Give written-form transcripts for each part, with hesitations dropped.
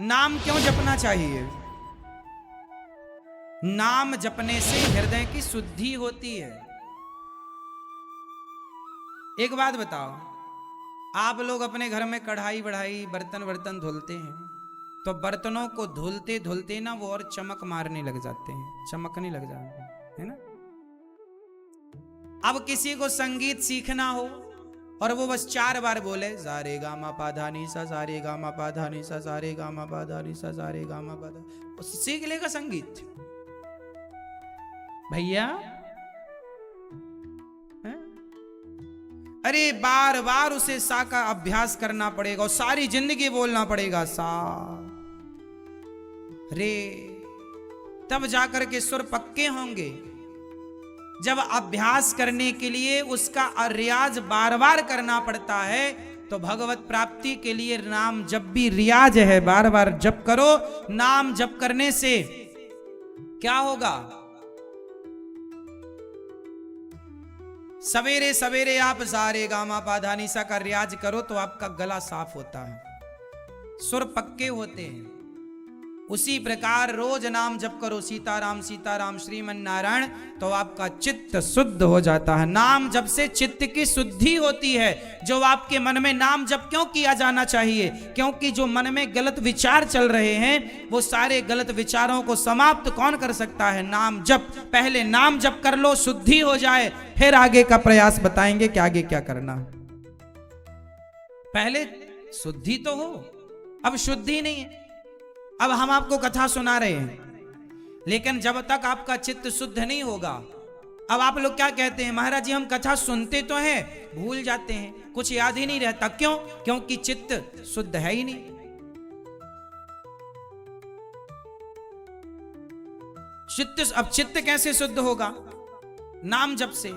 नाम क्यों जपना चाहिए? नाम जपने से हृदय की शुद्धि होती है। एक बात बताओ, आप लोग अपने घर में कढ़ाई बढ़ाई बर्तन वर्तन धुलते हैं, तो बर्तनों को धुलते धुलते ना वो और चमक मारने लग जाते हैं, चमकने लग जाते हैं, है ना। अब किसी को संगीत सीखना हो और वो बस 4 बार बोले सा रे गा मा पा धा नी सा, सा रे गा मा पा धा नी सा, सा रे गा मा पा धा नी सा, सा रे गा मा पा धा, वो सीख लेगा संगीत भैया? अरे बार बार उसे सा का अभ्यास करना पड़ेगा और सारी जिंदगी बोलना पड़ेगा सा रे, तब जाकर के सुर पक्के होंगे। जब अभ्यास करने के लिए उसका रियाज बार बार करना पड़ता है, तो भगवत प्राप्ति के लिए नाम जप भी रियाज है। बार बार जप करो। नाम जप करने से क्या होगा? सवेरे सवेरे आप सा रे गा मा पा धा नी सा का रियाज करो तो आपका गला साफ होता है, सुर पक्के होते हैं। उसी प्रकार रोज नाम जप करो सीताराम सीताराम श्रीमन नारायण, तो आपका चित्त शुद्ध हो जाता है। नाम जप से चित्त की शुद्धि होती है। जो आपके मन में नाम जप क्यों किया जाना चाहिए? क्योंकि जो मन में गलत विचार चल रहे हैं, वो सारे गलत विचारों को समाप्त कौन कर सकता है? नाम जप। पहले नाम जप कर लो, शुद्धि हो जाए, फिर आगे का प्रयास बताएंगे कि आगे क्या करना। पहले शुद्धि तो हो, अब शुद्धि नहीं है। अब हम आपको कथा सुना रहे हैं, लेकिन जब तक आपका चित्त शुद्ध नहीं होगा, अब आप लोग क्या कहते हैं, महाराज जी हम कथा सुनते तो हैं, भूल जाते हैं, कुछ याद ही नहीं रहता। क्यों? क्योंकि चित्त शुद्ध है ही नहीं। अब चित्त कैसे शुद्ध होगा? नाम जप से।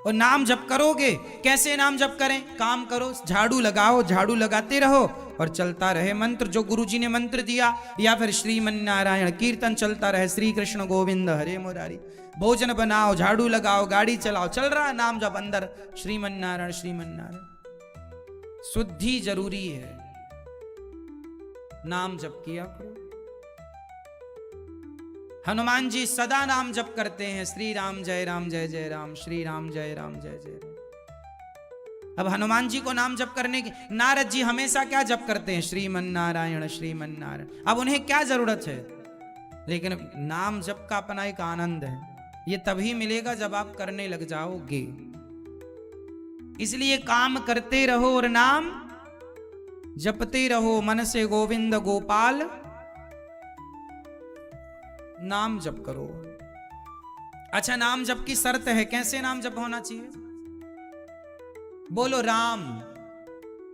और नाम जप करोगे, कैसे नाम जप करें? काम करो, झाड़ू लगाओ, झाड़ू लगाते रहो और चलता रहे मंत्र जो गुरुजी ने मंत्र दिया, या फिर श्रीमन नारायण कीर्तन चलता रहे, श्री कृष्ण गोविंद हरे मुरारी। भोजन बनाओ, झाड़ू लगाओ, गाड़ी चलाओ, चल रहा है नाम जप अंदर, श्रीमन नारायण श्रीमन नारायण। शुद्धि जरूरी है, नाम जप किया करो। हनुमान जी सदा नाम जप करते हैं, श्री राम जय जय राम, श्री राम जय जय राम। अब हनुमान जी को नाम जप करने की, नारद जी हमेशा क्या जप करते हैं? श्रीमन नारायण श्रीमन नारायण। अब उन्हें क्या जरूरत है? लेकिन नाम जप का अपना एक आनंद है, ये तभी मिलेगा जब आप करने लग जाओगे। इसलिए काम करते रहो और नाम जपते रहो, मन से गोविंद गोपाल नाम जप करो। अच्छा, नाम जप की शर्त है, कैसे नाम जप होना चाहिए? बोलो राम,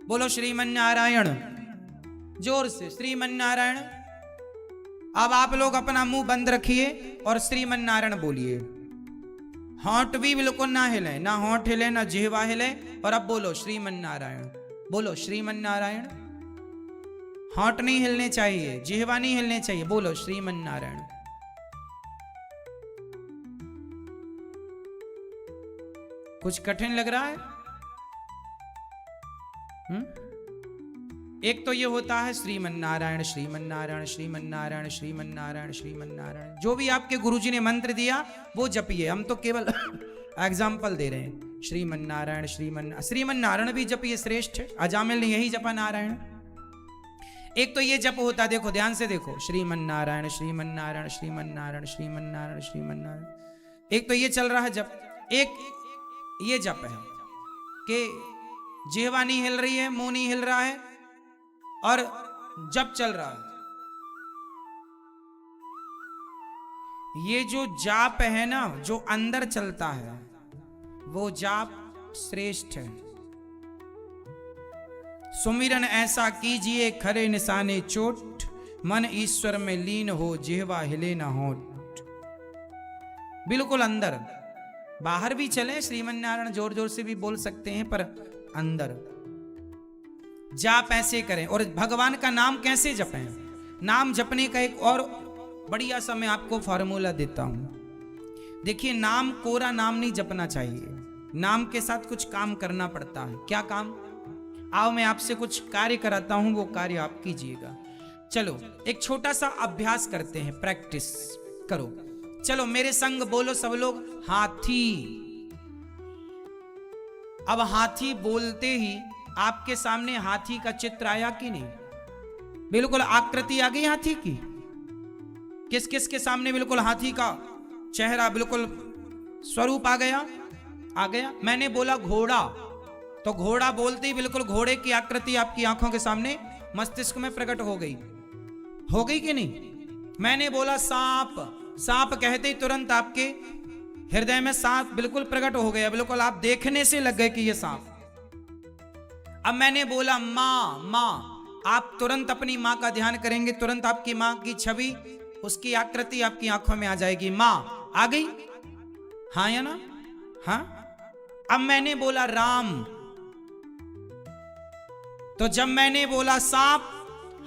बोलो श्रीमन नारायण, जोर से श्रीमन नारायण। अब आप लोग अपना मुंह बंद रखिए और श्रीमन नारायण बोलिए। होंठ भी बिल्कुल ना हिले, ना होंठ हिले ना जिह्वा हिले। और अब बोलो श्रीमन नारायण, बोलो श्रीमन नारायण। होंठ नहीं हिलने चाहिए, जिह्वा नहीं हिलने चाहिए, बोलो श्रीमन नारायण। कुछ कठिन लग रहा है? एक तो ये होता है श्रीमन नारायण श्रीमन नारायण श्रीमन नारायण श्रीमन नारायण श्रीमन नारायण। जो भी आपके गुरुजी ने मंत्र दिया वो जपिए, हम तो केवल एग्जाम्पल दे रहे हैं। श्रीमन नारायण श्रीमन नारायण भी जपिए, श्रेष्ठ। अजामिल ने यही जपा नारायण। एक तो ये जप होता है, देखो ध्यान से देखो, श्रीमन नारायण श्रीमन नारायण श्रीमन नारायण श्रीमन नारायण श्रीमन नारायण। एक तो ये चल रहा है जप। एक ये जप है कि जिह्वा नहीं हिल रही है, मुंह नहीं हिल रहा है और जप चल रहा है। ये जो जाप है ना, जो अंदर चलता है, वो जाप श्रेष्ठ है। सुमिरन ऐसा कीजिए खरे निशाने चोट, मन ईश्वर में लीन हो जिह्वा हिले ना होठ। बिल्कुल अंदर, बाहर भी चले श्रीमन नारायण जोर जोर से भी बोल सकते हैं, पर अंदर जाप ऐसे करें। और भगवान का नाम कैसे जपें? नाम जपने का एक और बढ़िया सा मैं आपको फॉर्मूला देता हूं। देखिए, नाम कोरा नाम नहीं जपना चाहिए, नाम के साथ कुछ काम करना पड़ता है। क्या काम? आओ मैं आपसे कुछ कार्य कराता हूं, वो कार्य आप कीजिएगा। चलो एक छोटा सा अभ्यास करते हैं, प्रैक्टिस करो। चलो मेरे संग बोलो सब लोग, हाथी। अब हाथी बोलते ही आपके सामने हाथी का चित्र आया कि नहीं? बिल्कुल आकृति आ गई हाथी की। किस किस के सामने बिल्कुल हाथी का चेहरा, बिल्कुल स्वरूप आ गया? आ गया। मैंने बोला घोड़ा, तो घोड़ा बोलते ही बिल्कुल घोड़े की आकृति आपकी आंखों के सामने मस्तिष्क में प्रकट हो गई कि नहीं? मैंने बोला सांप, सांप कहते ही तुरंत आपके हृदय में सांप बिल्कुल प्रकट हो गया, बिल्कुल आप देखने से लग गए कि ये सांप। अब मैंने बोला माँ, माँ, आप तुरंत अपनी माँ का ध्यान करेंगे, तुरंत आपकी माँ की छवि, उसकी आकृति आपकी आंखों में आ जाएगी। माँ आ गई, हाँ या ना? हाँ। अब मैंने बोला राम, तो जब मैंने बोला सांप,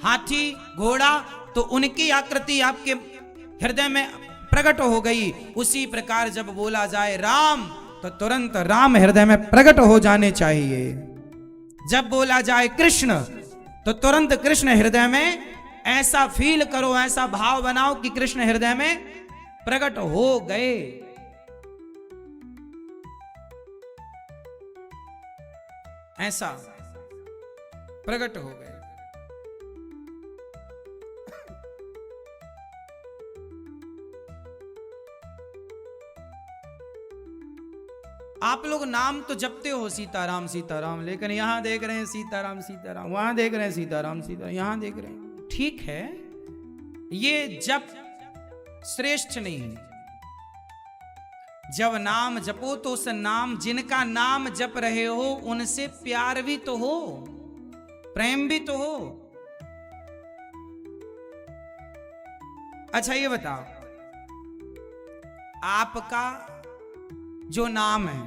हाथी, घोड़ा, तो उनकी आकृति आपके हृदय में प्रकट हो गई। उसी प्रकार जब बोला जाए राम, तो तुरंत राम हृदय में प्रकट हो जाने चाहिए। जब बोला जाए कृष्ण, तो तुरंत कृष्ण हृदय में ऐसा फील करो, ऐसा भाव बनाओ कि कृष्ण हृदय में प्रकट हो गए। ऐसा प्रकट हो गए। आप लोग नाम तो जपते हो सीताराम सीताराम, लेकिन यहां देख रहे हैं सीताराम सीताराम, वहां देख रहे हैं सीताराम सीताराम, यहां देख रहे हैं। ठीक है, ये जप श्रेष्ठ नहीं है। जब नाम जपो तो उस नाम, जिनका नाम जप रहे हो उनसे प्यार भी तो हो, प्रेम भी तो हो। अच्छा ये बताओ, आपका जो नाम है,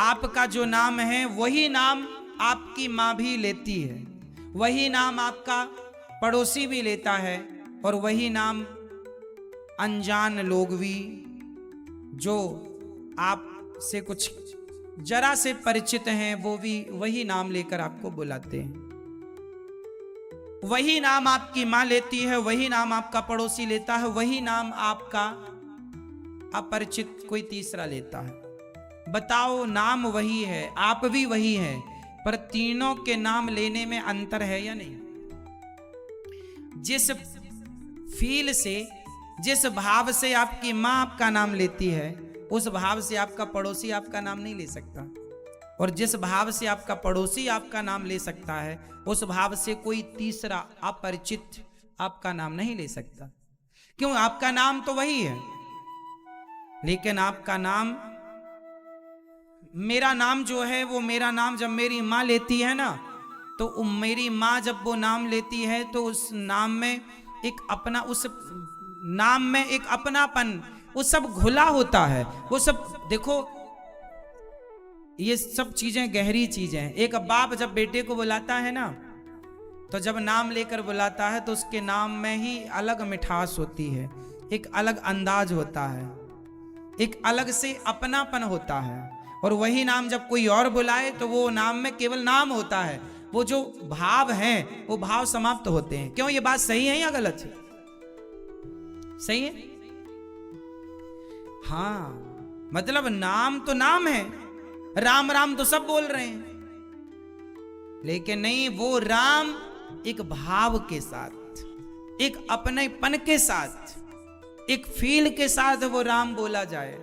आपका जो नाम है, वही नाम आपकी मां भी लेती है, वही नाम आपका पड़ोसी भी लेता है, और वही नाम अनजान लोग भी जो आपसे कुछ जरा से परिचित हैं, वो भी वही नाम लेकर आपको बुलाते हैं। वही नाम आपकी मां लेती है, वही नाम आपका पड़ोसी लेता है, वही नाम आपका अपरिचित कोई तीसरा लेता है। बताओ, नाम वही है, आप भी वही हैं, पर तीनों के नाम लेने में अंतर है या नहीं? जिस फील से, जिस भाव से आपकी मां आपका नाम लेती है, उस भाव से आपका पड़ोसी आपका नाम नहीं ले सकता, और जिस भाव से आपका पड़ोसी आपका नाम ले सकता है, उस भाव से कोई तीसरा अपरिचित आपका नाम नहीं ले सकता। क्यों? आपका नाम तो वही है, लेकिन आपका नाम, मेरा नाम जो है, वो मेरा नाम जब मेरी माँ लेती है ना, तो मेरी माँ जब वो नाम लेती है, तो उस नाम में एक अपना, उस नाम में एक अपनापन, वो सब घुला होता है। वो सब देखो, ये सब चीजें गहरी चीजें हैं। एक बाप जब बेटे को बुलाता है ना, तो जब नाम लेकर बुलाता है, तो उसके नाम में ही अलग मिठास होती है, एक अलग अंदाज होता है, एक अलग से अपनापन होता है। और वही नाम जब कोई और बुलाए, तो वो नाम में केवल नाम होता है, वो जो भाव हैं, वो भाव समाप्त होते हैं। क्यों? ये बात सही है या गलत है? सही है। हाँ, मतलब नाम तो नाम है, राम राम तो सब बोल रहे हैं, लेकिन नहीं, वो राम एक भाव के साथ, एक अपनेपन के साथ, एक फील के साथ वो राम बोला जाए।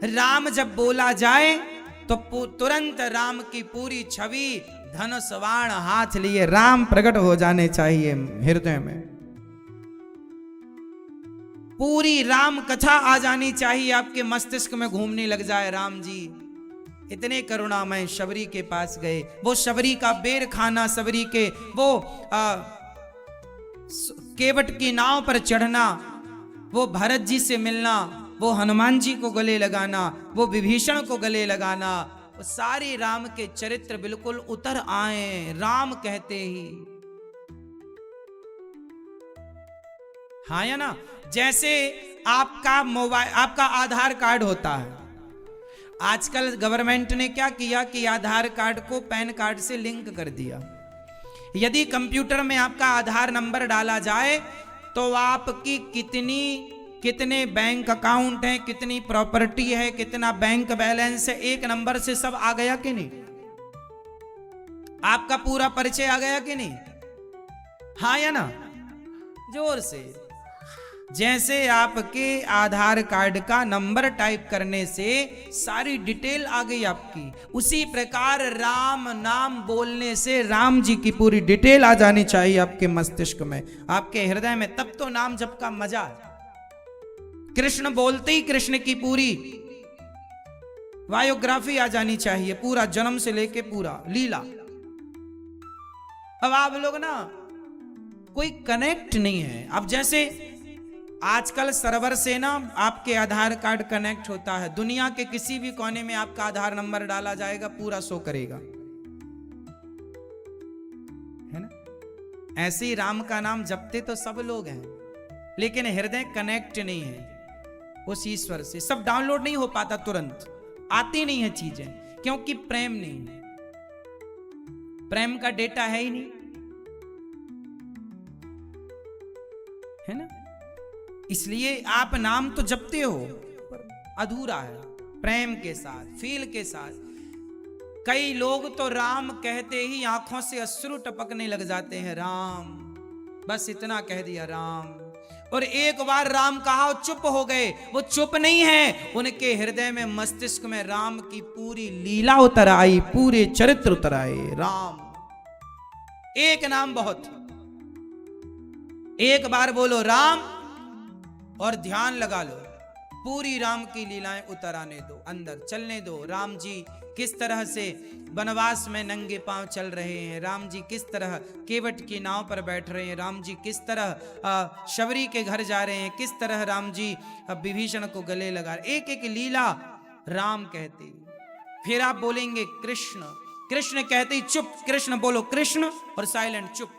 राम जब बोला जाए, तो तुरंत राम की पूरी छवि, धनुष बाण हाथ लिए राम प्रकट हो जाने चाहिए हृदय में। पूरी राम कथा आ जानी चाहिए, आपके मस्तिष्क में घूमने लग जाए। राम जी इतने करुणामय शबरी के पास गए, वो शबरी का बेर खाना, शबरी के वो केवट की नाव पर चढ़ना, वो भरत जी से मिलना, वो हनुमान जी को गले लगाना, वो विभीषण को गले लगाना, वो सारे राम के चरित्र बिल्कुल उतर आए राम कहते ही। हाँ या ना? जैसे आपका मोबाइल, आपका आधार कार्ड होता है, आजकल गवर्नमेंट ने क्या किया कि आधार कार्ड को पैन कार्ड से लिंक कर दिया। यदि कंप्यूटर में आपका आधार नंबर डाला जाए तो आपकी कितने बैंक अकाउंट हैं, कितनी प्रॉपर्टी है, कितना बैंक बैलेंस है, एक नंबर से सब आ गया कि नहीं? आपका पूरा परिचय आ गया कि नहीं? हाँ या ना? जोर से। जैसे आपके आधार कार्ड का नंबर टाइप करने से सारी डिटेल आ गई आपकी, उसी प्रकार राम नाम बोलने से राम जी की पूरी डिटेल आ जानी चाहिए आपके मस्तिष्क में, आपके हृदय में, तब तो नाम जप का मजा है। कृष्ण बोलते ही कृष्ण की पूरी बायोग्राफी आ जानी चाहिए, पूरा जन्म से लेके पूरा लीला। अब आप लोग ना कोई कनेक्ट नहीं है। अब जैसे आजकल सर्वर से ना आपके आधार कार्ड कनेक्ट होता है, दुनिया के किसी भी कोने में आपका आधार नंबर डाला जाएगा, पूरा शो करेगा, है ना? ऐसे ही राम का नाम जपते तो सब लोग हैं, लेकिन हृदय कनेक्ट नहीं है उस ईश्वर से। सब डाउनलोड नहीं हो पाता, तुरंत आती नहीं है चीजें, क्योंकि प्रेम नहीं है, प्रेम का डेटा है ही नहीं, है ना? इसलिए आप नाम तो जपते हो पर अधूरा है, प्रेम के साथ, फील के साथ। कई लोग तो राम कहते ही आंखों से अश्रु टपकने लग जाते हैं, राम, बस इतना कह दिया राम, और एक बार राम कहा चुप हो गए। वो चुप नहीं है, उनके हृदय में, मस्तिष्क में राम की पूरी लीला उतर आई, पूरे चरित्र उतर आए। राम एक नाम बहुत, एक बार बोलो राम और ध्यान लगा लो, पूरी राम की लीलाएं उतर आने दो, अंदर चलने दो। राम जी किस तरह से वनवास में नंगे पांव चल रहे हैं, राम जी किस तरह केवट की नाव पर बैठ रहे हैं, राम जी किस तरह शबरी के घर जा रहे हैं, किस तरह राम जी विभीषण को गले लगा रहे, एक एक लीला राम कहते। फिर आप बोलेंगे कृष्ण, कृष्ण कहते ही चुप, कृष्ण बोलो कृष्ण और साइलेंट चुप,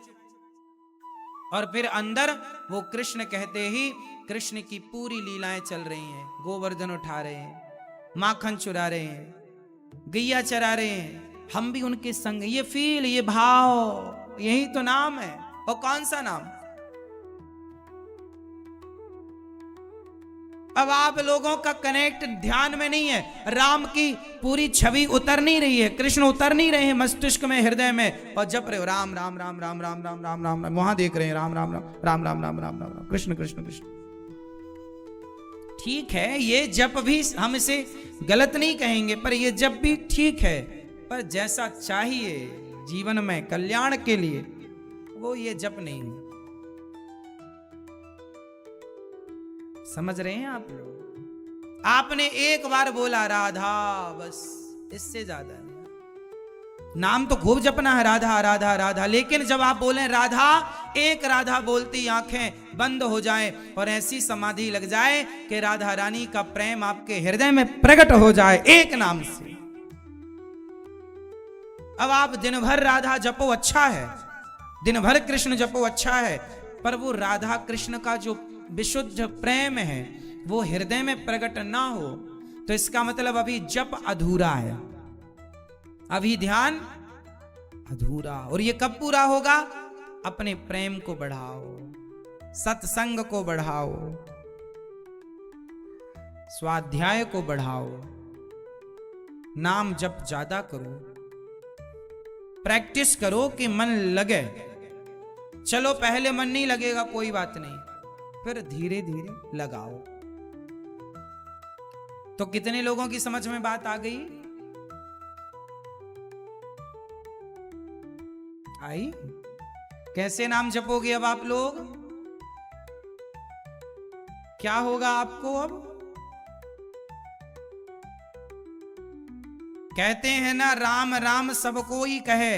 और फिर अंदर वो कृष्ण कहते ही कृष्ण की पूरी लीलाएं चल रही हैं। गोवर्धन उठा रहे हैं, माखन चुरा रहे हैं, गैया चरा रहे हैं, हम भी उनके संग। ये फील, ये भाव, यही तो नाम है। और कौन सा नाम? अब आप लोगों का कनेक्ट ध्यान में नहीं है, राम की पूरी छवि उतर नहीं रही है, कृष्ण उतर नहीं रहे हैं मस्तिष्क में, हृदय में, और जप रहे हो राम राम राम राम राम राम राम राम राम, वहां देख रहे हैं राम राम राम राम राम राम राम राम कृष्ण कृष्ण कृष्ण। ठीक है, ये जप भी हम इसे गलत नहीं कहेंगे, पर ये जप भी ठीक है, पर जैसा चाहिए जीवन में कल्याण के लिए, वो ये जप नहीं है। समझ रहे हैं आप लोग? आपने एक बार बोला राधा, बस, इससे ज्यादा नहीं। नाम तो खूब जपना है, राधा राधा राधा, लेकिन जब आप बोलें राधा, एक राधा बोलती आंखें बंद हो जाए और ऐसी समाधि लग जाए कि राधा रानी का प्रेम आपके हृदय में प्रकट हो जाए एक नाम से। अब आप दिन भर राधा जपो, अच्छा है, दिन भर कृष्ण जपो, अच्छा है, पर वो राधा कृष्ण का जो विशुद्ध प्रेम है वो हृदय में प्रकट ना हो, तो इसका मतलब अभी जप अधूरा है, अभी ध्यान अधूरा। और ये कब पूरा होगा? अपने प्रेम को बढ़ाओ, सत्संग को बढ़ाओ, स्वाध्याय को बढ़ाओ, नाम जप ज्यादा करो, प्रैक्टिस करो कि मन लगे। चलो पहले मन नहीं लगेगा, कोई बात नहीं, फिर धीरे धीरे लगाओ। तो कितने लोगों की समझ में बात आ गई? आई? कैसे नाम जपोगे अब आप लोग? क्या होगा आपको अब? कहते हैं ना, राम राम सब कोई कहे,